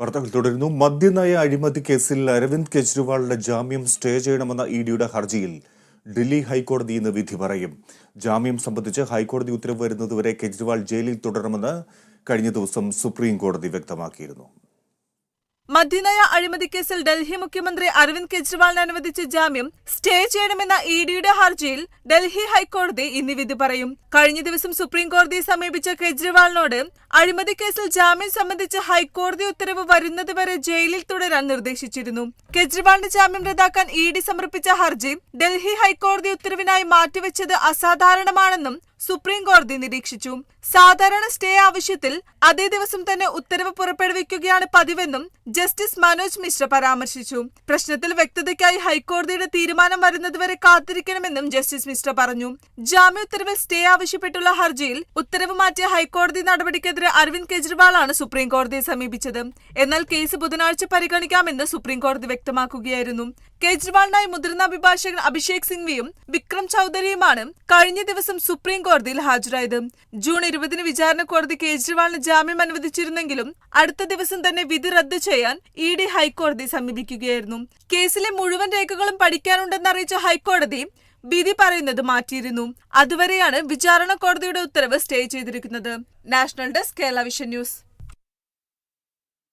വാർത്തകൾ തുടരുന്നു. മദ്യനയ അഴിമതി കേസിൽ അരവിന്ദ് കെജ്രിവാളിന്റെ ജാമ്യം സ്റ്റേ ചെയ്യണമെന്ന ഇഡിയുടെ ഹർജിയിൽ ഡൽഹി ഹൈക്കോടതി ഇന്ന് വിധി പറയും. ജാമ്യം സംബന്ധിച്ച് ഹൈക്കോടതി ഉത്തരവ് വരുന്നതുവരെ കെജ്രിവാൾ ജയിലിൽ തുടരണമെന്ന് കഴിഞ്ഞ ദിവസം സുപ്രീം കോടതി വ്യക്തമാക്കിയിരുന്നു. മദ്യനയ അഴിമതി കേസിൽ ഡൽഹി മുഖ്യമന്ത്രി അരവിന്ദ് കെജ്രിവാളിന് അനുവദിച്ച ജാമ്യം സ്റ്റേ ചെയ്യണമെന്ന ഇഡിയുടെ ഹർജിയിൽ ഡൽഹി ഹൈക്കോടതി ഇന്ന് വിധി പറയും. കഴിഞ്ഞ ദിവസം സുപ്രീം കോടതിയെ സമീപിച്ച കെജ്രിവാളിനോട് അഴിമതി കേസിൽ ജാമ്യം സംബന്ധിച്ച് ഹൈക്കോടതി ഉത്തരവ് വരുന്നതുവരെ ജയിലിൽ തുടരാൻ നിർദ്ദേശിച്ചിരുന്നു. കെജ്രിവാളിന്റെ ജാമ്യം റദ്ദാക്കാൻ ഇഡി സമർപ്പിച്ച ഹർജി ഡൽഹി ഹൈക്കോടതി ഉത്തരവിനായി മാറ്റിവെച്ചത് അസാധാരണമാണെന്നും സുപ്രീം കോടതി നിരീക്ഷിച്ചു. സാധാരണ സ്റ്റേ ആവശ്യത്തിൽ അതേ ദിവസം തന്നെ ഉത്തരവ് പുറപ്പെടുവിക്കുകയാണ് പതിവെന്നും ജസ്റ്റിസ് മനോജ് മിശ്ര പരാമർശിച്ചു. പ്രശ്നത്തിൽ വ്യക്തതയ്ക്കായി ഹൈക്കോടതിയുടെ തീരുമാനം വരുന്നതുവരെ കാത്തിരിക്കണമെന്നും ജസ്റ്റിസ് മിശ്ര പറഞ്ഞു. ജാമ്യ ഉത്തരവിൽ സ്റ്റേ ആവശ്യപ്പെട്ടുള്ള ഹർജിയിൽ ഉത്തരവ് മാറ്റിയ ഹൈക്കോടതി നടപടിക്കെതിരെ അരവിന്ദ് കെജ്രിവാളാണ് സുപ്രീം കോടതിയെ സമീപിച്ചത്. എന്നാൽ കേസ് ബുധനാഴ്ച പരിഗണിക്കാമെന്ന് സുപ്രീം കോടതി വ്യക്തമാക്കുകയായിരുന്നു. കെജ്രിവാളിനായി മുതിർന്ന അഭിഭാഷകൻ അഭിഷേക് സിംഗ്വിയും വിക്രം ചൌധരിയുമാണ് കഴിഞ്ഞ ദിവസം സുപ്രീം കോടതിയിൽ ഹാജരായത്. ജൂൺ 20 വിചാരണ കോടതി കെജ്രിവാളിന് ജാമ്യം അനുവദിച്ചിരുന്നെങ്കിലും അടുത്ത ദിവസം തന്നെ വിധി റദ്ദ് ചെയ്യാൻ ഇഡി ഹൈക്കോടതി സമീപിക്കുകയായിരുന്നു. കേസിലെ മുഴുവൻ രേഖകളും പഠിക്കാനുണ്ടെന്നറിയിച്ച ഹൈക്കോടതി വിധി പറയുന്നത് മാറ്റിയിരുന്നു. അതുവരെയാണ് വിചാരണ കോടതിയുടെ ഉത്തരവ് സ്റ്റേ ചെയ്തിരിക്കുന്നത്. National desk, Kerala vision news.